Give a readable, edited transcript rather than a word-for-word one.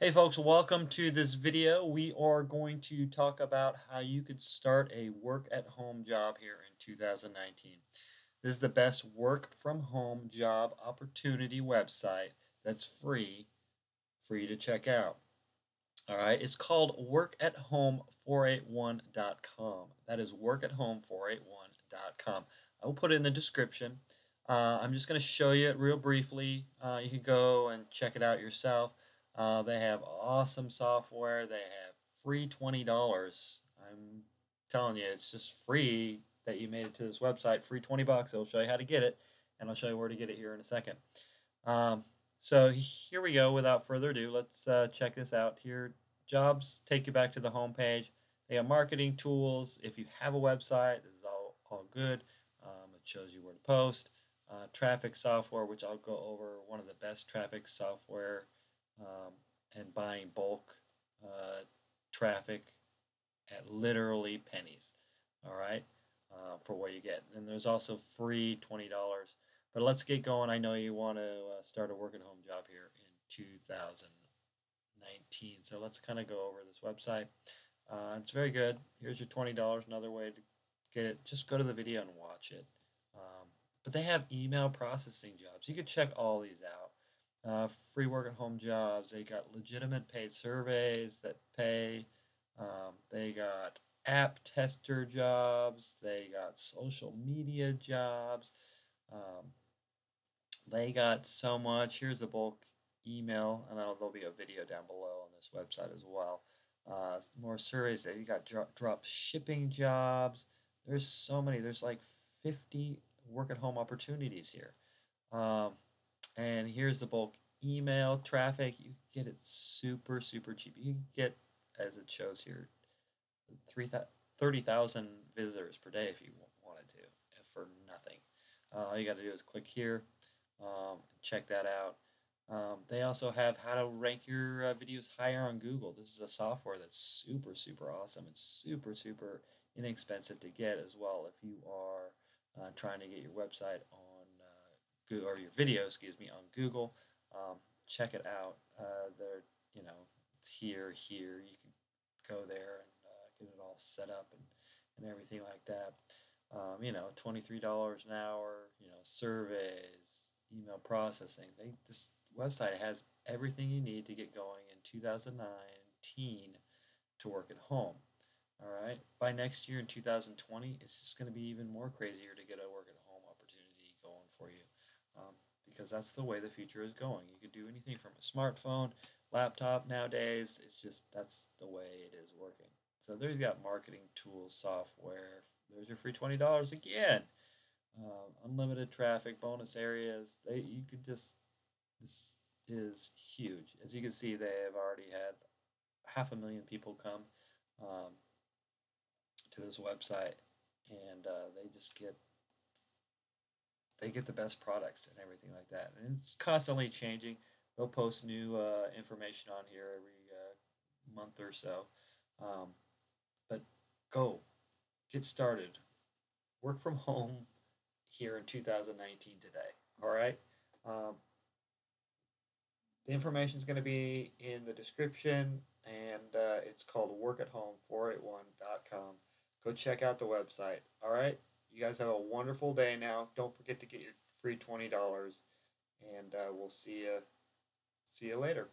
Hey folks, welcome to this video. We are going to talk about how you could start a work-at-home job here in 2019. This is the best work-from-home job opportunity website that's free for you to check out. All right, it's called workathome481.com. That is workathome481.com. I will put it in the description. I'm just going to show you it real briefly. You can go and check it out yourself. They have awesome software. They have free $20. I'm telling you, it's just free that you made it to this website. Free 20 bucks. It'll show you how to get it, and I'll show you where to get it here in a second. So here we go. Without further ado, let's check this out here. Jobs take you back to the home page. They have marketing tools. If you have a website, this is all good. It shows you where to post. Traffic software, which I'll go over, one of the best traffic software, and buying bulk traffic at literally pennies. All right, for what you get. And there's also free $20. But let's get going. I know you want to start a work-at-home job here in 2019. So let's kind of go over this website. It's very good. Here's your $20. Another way to get it, just go to the video and watch it. But they have email processing jobs. You can check all these out. Free work-at-home jobs. They got legitimate paid surveys that pay. They got app tester jobs. They got social media jobs. They got so much. Here's the bulk email, and there'll be a video down below on this website as well. More surveys. They got drop shipping jobs. There's so many. There's like 50 work-at-home opportunities here. And here's the bulk email traffic. You can get it super cheap. You can get, as it shows here, 30,000 visitors per day if you wanted to, for nothing. All you got to do is click here, check that out. They also have how to rank your videos higher on Google. This is a software that's super awesome. It's super inexpensive to get as well if you are trying to get your website on Google, or your video, excuse me, on Google. Check it out. They're, it's here. You can go there and get it all set up and everything like that. $23 an hour, surveys, email processing. This website has everything you need to get going in 2019 to work at home. All right. By next year in 2020, it's just going to be even more crazier to get a work at home opportunity going for you, because that's the way the future is going. You could do anything from a smartphone, laptop nowadays. It's just that's the way it is working. So there you got marketing tools, software. There's your free $20 again. Unlimited traffic, bonus areas. You could just, this is huge. As you can see, they have already had 500,000 people come to this website, and they get the best products and everything like that. And it's constantly changing. They'll post new information on here every month or so. But go, get started. Work from home here in 2019 today. All right. The information is going to be in the description, and it's called workathome481.com. Go check out the website. All right. You guys have a wonderful day now. Don't forget to get your free $20, and we'll see you later.